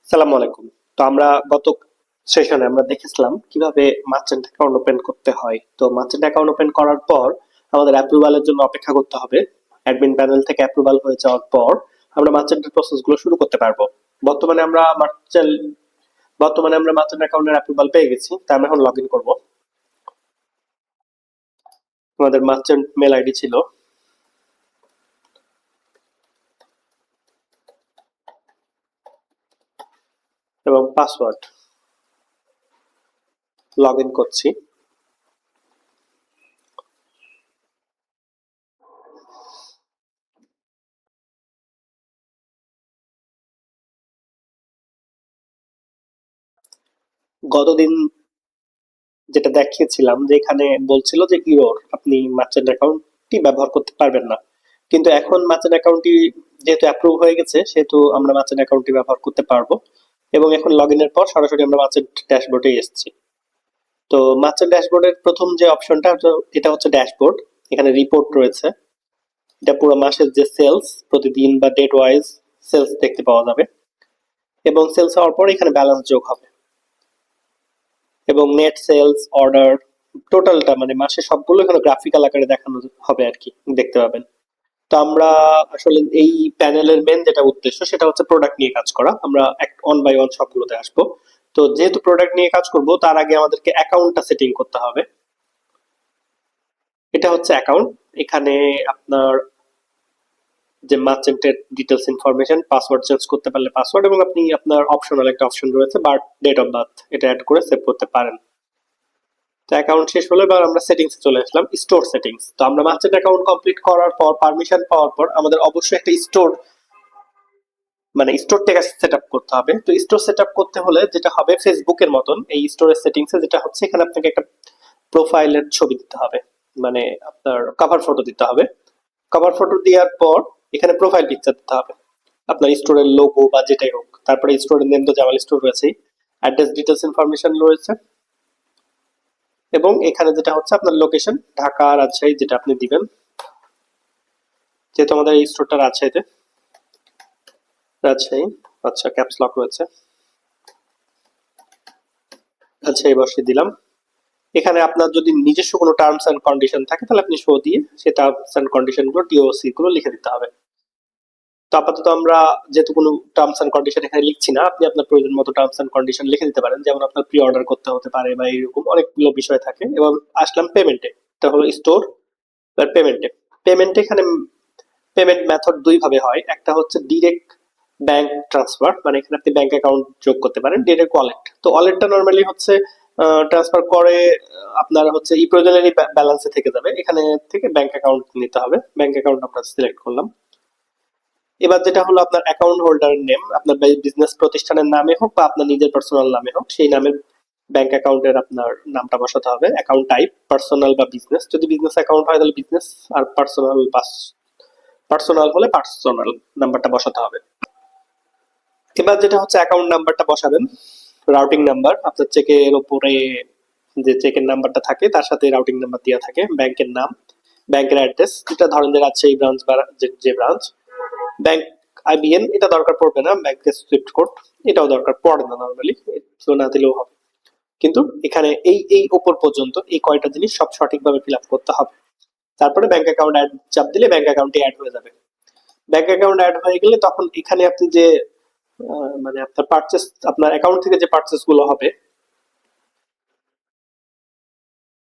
সালামু আলাইকুম। তো আমরা গত সেশনে আমরা দেখেছিলাম কিভাবে মার্চেন্ট অ্যাকাউন্ট ওপেন করতে হয়। তো মার্চেন্ট অ্যাকাউন্ট ওপেন করার পর আমাদের অ্যাপ্রুভালের জন্য অপেক্ষা করতে হবে। অ্যাডমিন প্যানেল থেকে অ্যাপ্রুভাল হয়ে যাওয়ার পর আমরা মার্চেন্টের প্রসেস গুলো শুরু করতে পারবো। বর্তমানে আমরা মার্চেন্ট বর্তমানে আমরা মার্চেন্ট অ্যাকাউন্টের অ্যাপ্রুভাল পেয়ে গেছি, তা আমরা এখন লগ ইন করবো। আমাদের মার্চেন্ট মেল আইডি ছিল এবং পাসওয়ার্ড। লগ ইন করছি। গতদিন যেটা দেখিয়েছিলাম যে এখানে বলছিল যে ইওর আপনি মার্চেন্ট অ্যাকাউন্টটি ব্যবহার করতে পারবেন না, কিন্তু এখন মার্চেন্ট অ্যাকাউন্টটি যেহেতু অ্যাপ্রুভ হয়ে গেছে সেহেতু আমরা মার্চেন্ট অ্যাকাউন্টটি ব্যবহার করতে পারবো। এবং এখন লগ ইনের পর সরাসরি আমরা মার্চেন্ট ড্যাশবোর্ডে এসেছি। তো মার্চেন্ট ড্যাশবোর্ডের প্রথম যে অপশনটা এটা হচ্ছে ড্যাশবোর্ড। এখানে রিপোর্ট রয়েছে। এটা পুরো মাসের যে সেলস প্রতিদিন বা ডেট ওয়াইজ সেলস দেখতে পাওয়া যাবে, এবং সেলস হওয়ার পর এখানে ব্যালেন্স যোগ হবে এবং নেট সেলস অর্ডার টোটালটা মানে মাসে সবগুলো এখানে গ্রাফিক্যাল আকারে দেখানো হবে আর কি, দেখতে পাবেন। তো আমরা আসলে এই প্যানেলের মেন যেটা উদ্দেশ্য সেটা হচ্ছে প্রোডাক্ট নিয়ে কাজ করা। আমরা ওয়ান বাই ওয়ান সবগুলোতে আসবো। তো যেহেতু প্রোডাক্ট নিয়ে কাজ করব তার আগে আমাদেরকে অ্যাকাউন্টটা সেটিং করতে হবে। এটা হচ্ছে অ্যাকাউন্ট। এখানে আপনার যে মার্চেন্টের ডিটেলস ইনফরমেশন, পাসওয়ার্ড চেঞ্জ করতে পারলে পাসওয়ার্ড, এবং আপনি আপনার অপশনাল একটা অপশন রয়েছে বার্থ ডেট অফ বার্থ, এটা অ্যাড করে সেভ করতে পারেন। তো অ্যাকাউন্ট শেষ হলো, এবার আমরা সেটিংসে চলে আসলাম। Store settings. তো আমরা মার্চেন্ট অ্যাকাউন্ট কমপ্লিট করার পর পারমিশন পাওয়ার পর আমাদের অবশ্যই একটা স্টোর মানে স্টোর থেকে সেট আপ করতে হবে। তো স্টোর সেট আপ করতে হলে যেটা হবে ফেসবুকের মতন এই স্টোরের সেটিংসে যেটা হচ্ছে এখানে আপনাকে একটা প্রোফাইলের ছবি দিতে হবে, মানে আপনার কভার ফটো দিতে হবে। কভার ফটো দেওয়ার পর এখানে প্রোফাইল পিকচার দিতে হবে, আপনার স্টোরের লোগো বা যেটাই হোক। তারপরে স্টোরের নেম তো জামাল স্টোর রয়েছে, অ্যাড্রেস ডিটেলস ইনফরমেশন রয়েছে, এবং এখানে যেটা হচ্ছে আপনার লোকেশন ঢাকা রাজশাহী যেটা আপনি দিবেন, যেহেতু আমাদের এই স্টোরটা রাজশাহীতে। রাজশাহী, আচ্ছা ক্যাপস লক রয়েছে, রাজশাহী বসিয়ে দিলাম। এখানে আপনার যদি নিজস্ব কোনো টার্মস এন্ড কন্ডিশন থাকে তাহলে আপনি শো দিয়ে সেই টার্মস এন্ড কন্ডিশন গুলো টিওসি গুলো লিখে দিতে হবে। তো আপাতত আমরা যেহেতু কোনো টার্মস এন্ড কন্ডিশন এখানে লিখছি না, আপনি আপনার প্রয়োজন মতো টার্মস এন্ড কন্ডিশন লিখে দিতে পারেন, যেমন আপনার প্রি অর্ডার করতে হতে পারে বা এরকম অনেকগুলো বিষয় থাকে। এবং আসলাম পেমেন্টে। এটা হলো স্টোর। এবার পেমেন্টে। পেমেন্টে এখানে পেমেন্ট মেথড দুই ভাবে হয়। একটা হচ্ছে ডিরেক্ট ব্যাংক ট্রান্সফার, মানে এখানে আপনি ব্যাংক অ্যাকাউন্ট যোগ করতে পারেন। ডিরেক্ট ওয়ালেট, তো ওয়ালেটটা নর্মালি হচ্ছে ট্রান্সফার করে আপনার হচ্ছে ই প্রয়োজনেরই ব্যালেন্সে থেকে যাবে, এখানে থেকে ব্যাংক অ্যাকাউন্ট নিতে হবে। ব্যাংক অ্যাকাউন্ট আমরা সিলেক্ট করলাম। এবার যেটা হলো আপনার অ্যাকাউন্ট হোল্ডারের নেম, আপনার বিজনেস প্রতিষ্ঠানের নামে হোক বা আপনার নিজের পার্সোনাল নামে হোক, সেই নামের ব্যাংক অ্যাকাউন্টের আপনার নামটা বসাতে হবে। অ্যাকাউন্ট টাইপ পার্সোনাল বা বিজনেস, যদি বিজনেস অ্যাকাউন্ট হয় তাহলে বিজনেস, আর পার্সোনাল হলে পার্সোনাল নাম্বারটা বসাতে হবে। এবার যেটা হচ্ছে অ্যাকাউন্ট নাম্বারটা বসাবেন। রাউটিং নাম্বার আপনার চেকের উপরে যে চেকের নাম্বারটা থাকে তার সাথে রাউটিং নাম্বার দেওয়া থাকে। ব্যাংকের নাম, ব্যাংকের অ্যাড্রেস, যেটা ধরেন যে রাজশাহী ব্রাঞ্চ বা যে ব্রাঞ্চ। ব্যাংক আইবিএন এটা দরকার পড়বে না, ব্যাংকের সুইফট কোড এটাও দরকার পড়ে না নর্মালি, তো না দিলেও হবে। কিন্তু এখানে এই এই উপর পর্যন্ত এই কয়টা জিনিস সব সঠিকভাবে ফিল আপ করতে হবে। তারপরে ব্যাংক অ্যাকাউন্ট অ্যাড চাপ দিলে ব্যাংক অ্যাকাউন্টে অ্যাড হয়ে যাবে। ব্যাংক অ্যাকাউন্ট অ্যাড হয়ে গেলে তখন এখানে আপনি যে মানে আপনার পারচেস, আপনার অ্যাকাউন্ট থেকে যে পারচেস গুলো হবে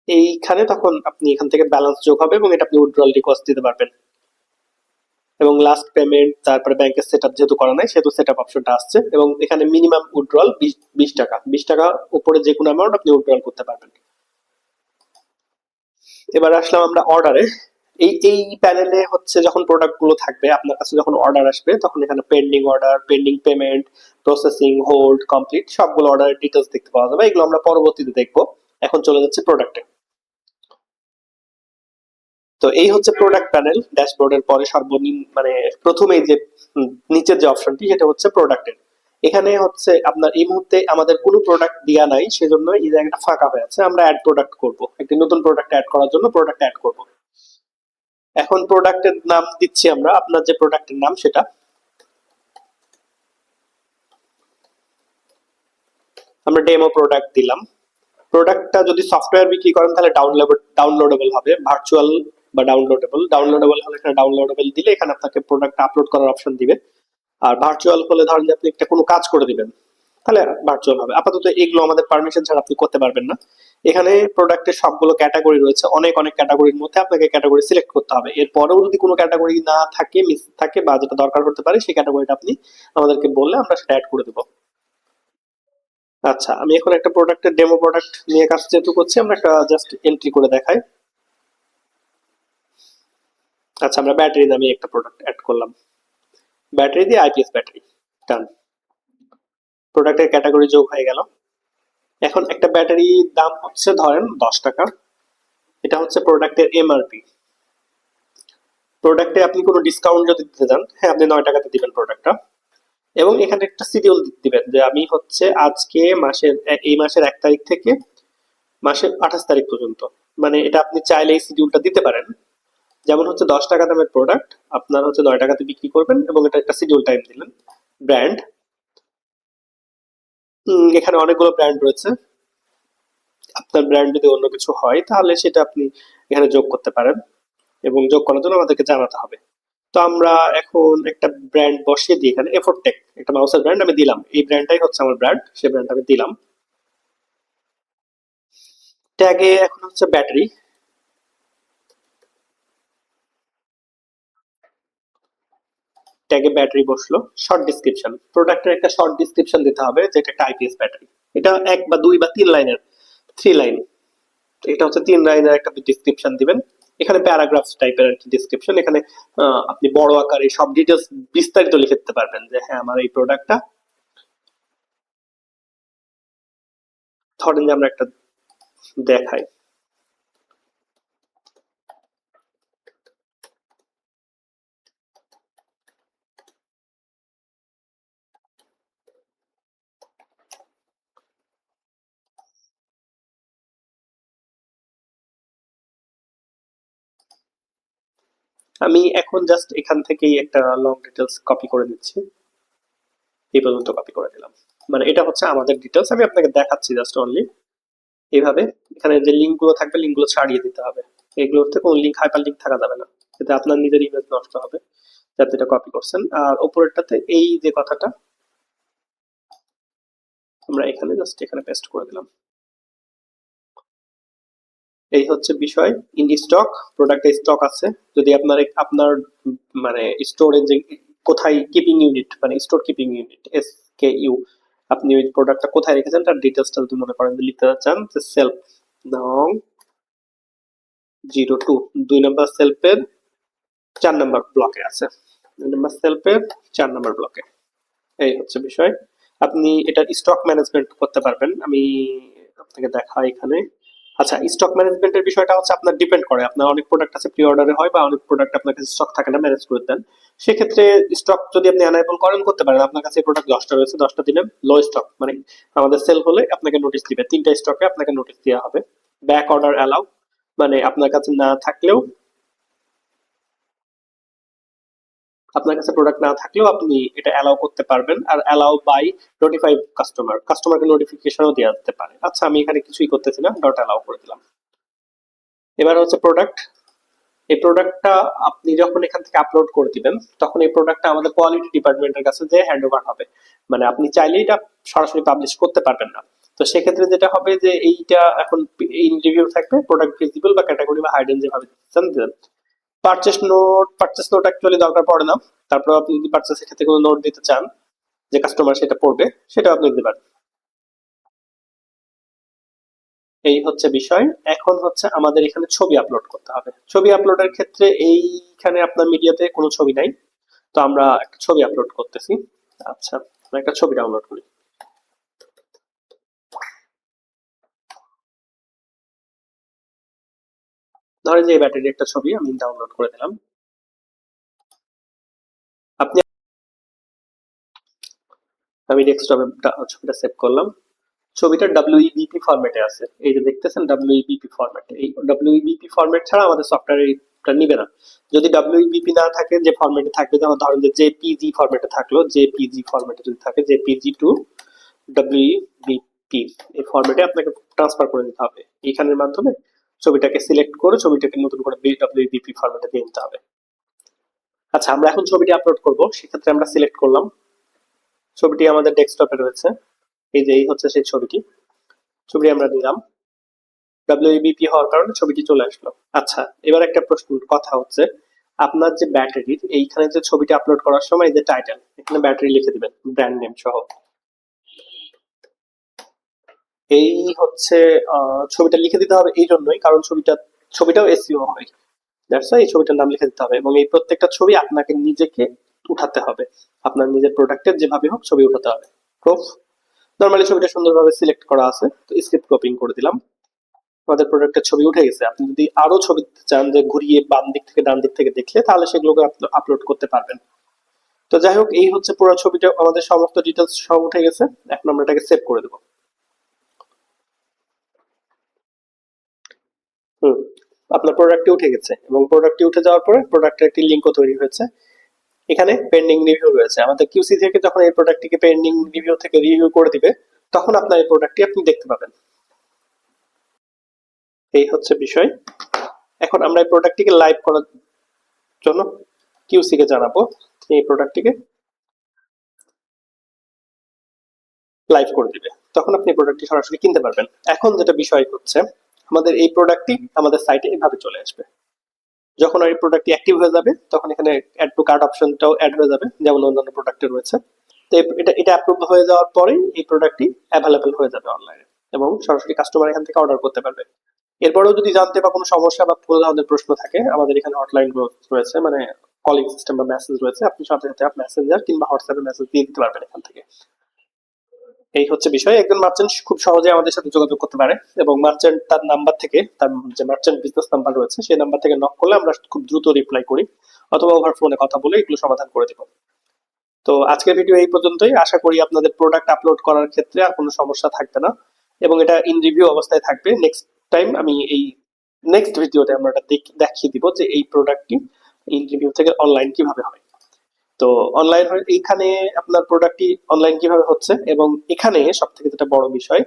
এইখানে তখন আপনি এখান থেকে ব্যালেন্স যোগ হবে এবং এটা আপনি উইথড্রল রিকোয়েস্ট দিতে পারবেন। এবং লাস্ট পেমেন্ট, তারপরে ব্যাংকের সেট আপ যেহেতু করা নাই সেহেতু সেট আপ অপশনটা আসছে, এবং এখানে মিনিমাম উইথড্রল 20 টাকা, 20 টাকা উপরে যে কোনো অ্যামাউন্ট আপনি উইথড্রল করতে পারবেন। এবার আসলাম আমরা অর্ডারে। এই প্যানেলে হচ্ছে যখন প্রোডাক্ট গুলো থাকবে আপনার কাছে, যখন অর্ডার আসবে তখন এখানে pending order, pending payment, processing, hold, complete সবগুলো অর্ডারের ডিটেলস দেখতে পাওয়া যাবে। এগুলো আমরা পরবর্তীতে দেখবো। এখন চলে যাচ্ছে প্রোডাক্টে। তো এই হচ্ছে প্রোডাক্ট প্যানেল। ড্যাশবোর্ডের পরে সর্বনিম্ন মানে প্রথমেই যে নিচের যে অপশনটি সেটা হচ্ছে প্রোডাক্টের। এখানে হচ্ছে আপনার এই মুহূর্তে আমাদের কোনো প্রোডাক্ট দেওয়া নাই, সেজন্য এই জায়গাটা ফাঁকা হয়ে আছে। আমরা অ্যাড প্রোডাক্ট করব, একটি নতুন প্রোডাক্ট অ্যাড করার জন্য প্রোডাক্ট অ্যাড করব। এখন প্রোডাক্টের নাম দিচ্ছি আমরা, আপনার যে প্রোডাক্টের নাম সেটা। আমরা ডেমো প্রোডাক্ট দিলাম। প্রোডাক্টটা যদি সফটওয়্যার বিক্রি করেন তাহলে ডাউনলোডেবল হবে, ভার্চুয়াল বা ডাউনলোডেবল হলে এখানে ডাউনলোডেবল দিলে এখানে আপনাকে প্রোডাক্ট আপলোড করার অপশন দিবে। আর ভার্চুয়াল হলে ধরেন যে আপনি একটা কোনো কাজ করে দিবেন তাহলে ভার্চুয়াল হবে। আপাতত এগুলো আমাদের পারমিশন ছাড়া আপনি করতে পারবেন না। এখানে প্রোডাক্টের সবগুলো ক্যাটাগরি রয়েছে, অনেক অনেক ক্যাটাগরির মধ্যে আপনাকে ক্যাটাগরি সিলেক্ট করতে হবে। এরপরেও যদি কোনো ক্যাটাগরি না থাকে, মিস থাকে বা যেটা দরকার হতে পারে সেই ক্যাটাগরিটা আপনি আমাদেরকে বললে আমরা সেটা অ্যাড করে দেবো। আচ্ছা, আমি এখন একটা প্রোডাক্টের ডেমো প্রোডাক্ট নিয়ে কাজ যেহেতু করছি, আমরা একটা জাস্ট এন্ট্রি করে দেখাই। আচ্ছা, আমরা ব্যাটারি নামে একটা প্রোডাক্ট অ্যাড করলাম, ব্যাটারি দিয়ে আইপিএস ব্যাটারি, ডান। প্রোডাক্টের ক্যাটাগরি যোগ হয়ে গেল। এখন একটা ব্যাটারির দাম হচ্ছে ধরেন 10 টাকা, এটা হচ্ছে প্রোডাক্টের এমআরপি। প্রোডাক্টে আপনি কোনো ডিসকাউন্ট যদি দিতে চান, হ্যাঁ আপনি 9 টাকাতে দিবেন প্রোডাক্টটা। এবং এখানে একটা শিডিউল দিবেন যে আমি হচ্ছে আজকে এই মাসের 1 তারিখ থেকে মাসের 28 তারিখ পর্যন্ত, মানে এটা আপনি চাইলে এই শিডিউলটা দিতে পারেন। যেমন হচ্ছে 10 টাকা দামের প্রোডাক্ট আপনার হচ্ছে 9 টাকাতে বিক্রি করবেন এবং এটা একটা শিডিউল টাইম দিলেন। ব্র্যান্ড, এখানে অনেকগুলো ব্র্যান্ড রয়েছে, আপনার ব্র্যান্ড যদি অন্য কিছু হয় তাহলে সেটা আপনি এখানে যোগ করতে পারেন এবং যোগ করার জন্য আমাদেরকে জানাতে হবে। তো আমরা এখন একটা ব্র্যান্ড বসিয়ে দিই, এখানে এফোর্টেক একটা মাউসের ব্র্যান্ড আমি দিলাম, এই ব্র্যান্ডটাই হচ্ছে আমার ব্র্যান্ড, সেই ব্র্যান্ড আমি দিলাম। ট্যাগে এখন হচ্ছে ব্যাটারি, ট্যাগে ব্যাটারি বসলো। শর্ট ডিসক্রিপশন, প্রোডাক্টের একটা শর্ট ডিসক্রিপশন দিতে হবে যেটা একটা আইপিএস ব্যাটারি। এটা 1 বা 2 বা 3 লাইনের, 3 লাইন, এটা হচ্ছে 3 লাইনের একটা ডিসক্রিপশন দিবেন। এখানে প্যারাগ্রাফ টাইপের একটা ডিসক্রিপশন, এখানে আপনি বড় আকারে সব ডিটেলস বিস্তারিত লিখে দিতে পারবেন যে হ্যাঁ আমার এই প্রোডাক্টটা, ধরেন যে আমরা একটা দেখাই। আমি এখন জাস্ট এখান থেকেই একটা লং ডিটেলস কপি করে দিচ্ছি, এই পর্যন্ত কপি করে দিলাম। মানে এটা হচ্ছে আমাদের ডিটেলস, আমি আপনাকে দেখাচ্ছি জাস্ট অনলি এইভাবে। এখানে যে লিঙ্ক গুলো থাকবে লিঙ্ক গুলো ছাড়িয়ে দিতে হবে, এগুলোতে কোনো লিঙ্ক হাইপার লিঙ্ক থাকা যাবে না, এতে আপনার নিজের ইমেজ নষ্ট হবে যাতে এটা কপি করছেন। আর উপরেরটাতে এই যে কথাটা আমরা এখানে জাস্ট এখানে পেস্ট করে দিলাম। এই হচ্ছে বিষয়। ইন স্টক, প্রোডাক্টে স্টক আছে, যদি আপনার মানে স্টোরেজে কোথায় কিপিং ইউনিট, মানে স্টোর কিপিং ইউনিট এসকেইউ, আপনি ওই প্রোডাক্টটা কোথায় রেখেছেন তার ডিটেলসটা যদি মনে করেন যে লিখতে চান, যে সেলফ নং 02, 2 নম্বর সেলফের 4 নম্বর ব্লকে আছে, 2 নম্বর সেলফের 4 নম্বর ব্লকে। এই হচ্ছে বিষয়। আপনি এটার স্টক ম্যানেজমেন্ট করতে পারবেন, আমি আপনাকে দেখাই এখানে। আচ্ছা, স্টক ম্যানেজমেন্টের বিষয়টা হচ্ছে আপনার ডিপেন্ড করে, আপনার অনেক প্রোডাক্ট আছে প্রি অর্ডারে হয় বা অনেক প্রোডাক্ট আপনার কাছে স্টক থাকে না, ম্যানেজ করে দেন। সেক্ষেত্রে স্টক যদি আপনি অ্যানাইবল করেন করতে পারেন, আপনার কাছে প্রোডাক্ট 10টা রয়েছে, 10টা দিলেন লো স্টক, মানে আমাদের সেল হলে আপনাকে নোটিশ দিবে, 3টা স্টকে আপনাকে নোটিশ দেওয়া হবে। ব্যাক অর্ডার অ্যালাউ, মানে আপনার কাছে না থাকলেও, আপনার কাছে প্রোডাক্ট না থাকলেও আপনি এটা অ্যালাউ করতে পারবেন। আর অ্যালাউ বাই নোটিফাই কাস্টমার, কাস্টমারকে নোটিফিকেশনও দেওয়া যেতে পারে। আচ্ছা, আমি এখানে কিছুই করতেছি না, ডট অ্যালাউ করে দিলাম। এবার হচ্ছে প্রোডাক্ট, এই প্রোডাক্টটা আপনি যখন এখান থেকে আপলোড করে দিবেন তখন এই প্রোডাক্টটা আমাদের কোয়ালিটি ডিপার্টমেন্টের কাছে যে হ্যান্ড ওভার হবে, মানে আপনি চাইলে এটা সরাসরি পাবলিশ করতে পারবেন না। তো সেক্ষেত্রে যেটা হবে যে এইটা এখন ইন রিভিউ থাকবে, প্রোডাক্ট ভিজিবল বা ক্যাটাগরি বা হাইডেন যেভাবে চান দেন। পারচেস নোট অ্যাকচুয়ালি দরকার পড়ে না, তারপর আপনি যদি পারচেসের ক্ষেত্রে কোনো নোট দিতে চান যে কাস্টমার সেটা পড়বে, সেটা আপনি দিতে পারেন। এই হচ্ছে বিষয়। এখন হচ্ছে আমাদের এখানে ছবি আপলোড করতে হবে। ছবি আপলোডের ক্ষেত্রে এইখানে আপনার মিডিয়াতে কোনো ছবি নাই, তো আমরা একটা ছবি আপলোড করতেছি। আচ্ছা, আমরা একটা ছবি ডাউনলোড করি। ধরেন যে এই ব্যাটারি একটা ছবি আমি ডাউনলোড করে দিলাম। আপনি, আমি ডেস্কটপে ছবিটা সেভ করলাম। ছবিটা ডাব্লিউইবিপি ফরম্যাটে আছে, এই যে দেখতেছেন ডাব্লিউইবিপি ফরম্যাট। এই ডাব্লিউইবিপি ফরম্যাট ছাড়া আমাদের সফটওয়্যার এটা নিবে না। যদি ডাব্লিউইবিপি না থাকে, যে ফরম্যাটে থাকবে, যেমন ধরেন যে জেপিজি ফরম্যাটে থাকলো, জেপিজি ফরম্যাটে যদি থাকে জেপিজি টু ডাব্লিউইবিপি, পিএফ এই ফরম্যাটে আপনাকে ট্রান্সফার করে দিতে হবে। এইখানের মাধ্যমে ছবিটাকে সিলেক্ট করে ছবিটাকে নতুন করে ডব্লিউপিপি ফরম্যাটে দিয়ে দিতে হবে। আচ্ছা, আমরা এখন ছবিটি আপলোড করব, সেক্ষেত্রে আমরা সিলেক্ট করলাম, ছবিটি আমাদের ডেস্কটপে রয়েছে, এই যে এই হচ্ছে সেই ছবিটি, ছবি আমরা নিলাম, ডব্লিউবিপি হওয়ার কারণে ছবিটি চলে আসলো। আচ্ছা, এবার একটা প্রশ্ন কথা হচ্ছে, আপনার যে ব্যাটারি, এইখানে যে ছবিটি আপলোড করার সময় যে টাইটেল, এখানে ব্যাটারি লিখে দিবেন ব্র্যান্ড নেম সহ। এই হচ্ছে ছবিটা লিখে দিতে হবে এই জন্যই কারণ ছবিটাও এসইও হয়, দ্যাটস ওয়াই এই ছবিটার নাম লিখে দিতে হবে। এবং এই প্রত্যেকটা ছবি আপনাকে নিজেকে উঠাতে হবে, আপনার নিজের প্রোডাক্টের যেভাবে হোক ছবি উঠাতে হবে। প্রুফ, নরমালি ছবিটা সুন্দরভাবে সিলেক্ট করা আছে, তো স্ক্রিপ্ট কপিং করে দিলাম, আমাদের প্রোডাক্টের ছবি উঠে গেছে। আপনি যদি আরো ছবি দিতে চান যে ঘুরিয়ে বাম দিক থেকে ডান দিক থেকে দেখলে, তাহলে সেগুলোকে আপলোড করতে পারবেন। তো যাই হোক, এই হচ্ছে পুরো ছবিটা, আমাদের সমস্ত ডিটেলস সব উঠে গেছে। এখন আমরা এটাকে সেভ করে দেবো। আপনার প্রোডাক্টটি উঠে গেছে এবং প্রোডাক্টটি উঠে যাওয়ার পরে প্রোডাক্টের একটি লিঙ্কও তৈরি হয়েছে। এখানে পেন্ডিং রিভিউ রয়েছে, আমাদের কিউসি থেকে যখন এই প্রোডাক্টটিকে পেন্ডিং রিভিউ থেকে রিভিউ করে দিবে, তখন আপনার এই প্রোডাক্টটি আপনি দেখতে পাবেন। এই হচ্ছে বিষয়। এখন আমরা এই প্রোডাক্টটিকে লাইভ করার জন্য কিউসি কে জানাবো এই প্রোডাক্টটিকে লাইভ করে দিবে, তখন আপনি প্রোডাক্টটি সরাসরি কিনতে পারবেন। এখন যেটা বিষয় হচ্ছে, আমাদের এই প্রোডাক্টটি আমাদের সাইটে এভাবে চলে আসবে। যখন এই প্রোডাক্টটি অ্যাক্টিভ হয়ে যাবে, তখন এখানে অ্যাড টু কার্ট অপশনটাও অ্যাড হয়ে যাবে, যেমন অন্যান্য প্রোডাক্টে রয়েছে। তো এটা অ্যাপ্রুভ হয়ে যাওয়ার পরেই এই প্রোডাক্টটি অ্যাভেলেবল হয়ে যাবে অনলাইনে এবং সরাসরি কাস্টমার এখান থেকে অর্ডার করতে পারবে। এরপরেও যদি জানতে বা কোনো সমস্যা বা কোনো ধরনের প্রশ্ন থাকে, আমাদের এখানে হটলাইন রয়েছে, মানে কলিং সিস্টেম বা মেসেজ রয়েছে, আপনি সাথে সাথে মেসেঞ্জার কিংবা হোয়াটসঅ্যাপে মেসেজ দিয়ে দিতে পারবেন এখান থেকে। এই হচ্ছে বিষয়। একজন মার্চেন্ট খুব সহজে আমাদের সাথে যোগাযোগ করতে পারে এবং মার্চেন্ট তার নাম্বার থেকে, তার যে মার্চেন্ট বিজনেস নাম্বার রয়েছে সেই নাম্বার থেকে নক করলে আমরা খুব দ্রুত রিপ্লাই করি, অথবা ওভার ফোনে কথা বলে এগুলো সমাধান করে দেব। তো আজকের ভিডিও এই পর্যন্তই। আশা করি আপনাদের প্রোডাক্ট আপলোড করার ক্ষেত্রে আর কোনো সমস্যা থাকবে না এবং এটা ইন রিভিউ অবস্থায় থাকবে। নেক্সট টাইম আমি এই নেক্সট ভিডিওতে আমরা এটা দেখিয়ে দিব যে এই প্রোডাক্টটি ইন রিভিউ থেকে অনলাইন কিভাবে হয়। তো অনলাইন এইখানে আপনার প্রোডাক্টটি অনলাইন কিভাবে হচ্ছে, এবং এখানে সব থেকে যেটা বড় বিষয়,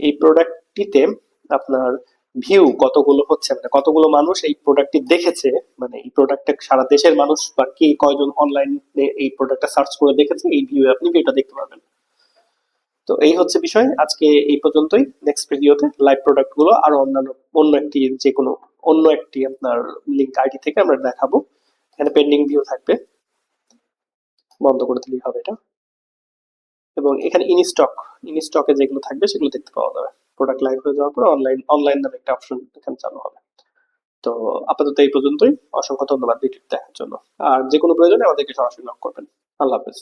এই প্রোডাক্টটিতে আপনার ভিউ কতগুলো হচ্ছে, মানে কতগুলো মানুষ এই প্রোডাক্টটি দেখেছে, মানে এই প্রোডাক্টটা সারা দেশের মানুষ বা কে কয়জন অনলাইনে এই প্রোডাক্টটা সার্চ করে দেখেছে, এই ভিউ আপনি ভিউটা দেখতে পারবেন। তো এই হচ্ছে বিষয়। আজকে এই পর্যন্তই। নেক্সট ভিডিওতে লাইভ প্রোডাক্ট গুলো আরো অন্য একটি যে কোনো অন্য একটি আপনার লিঙ্ক আইডি থেকে আমরা দেখাবো। এখানে পেন্ডিং ভিউ থাকবে, বন্ধ করে দিলেই হবে এটা। এবং এখানে ইন স্টকে যেগুলো থাকবে সেগুলো দেখতে পাওয়া যাবে। প্রোডাক্ট লাইভ হয়ে যাওয়ার পর অনলাইন নামে একটা অপশন এখানে চালু হবে। তো আপাতত এই পর্যন্তই। অসংখ্য ধন্যবাদ ভিডিও দেখার জন্য। আর যে কোনো প্রয়োজনে আমাদেরকে সরাসরি নক করবেন। আল্লাহ হাফেজ।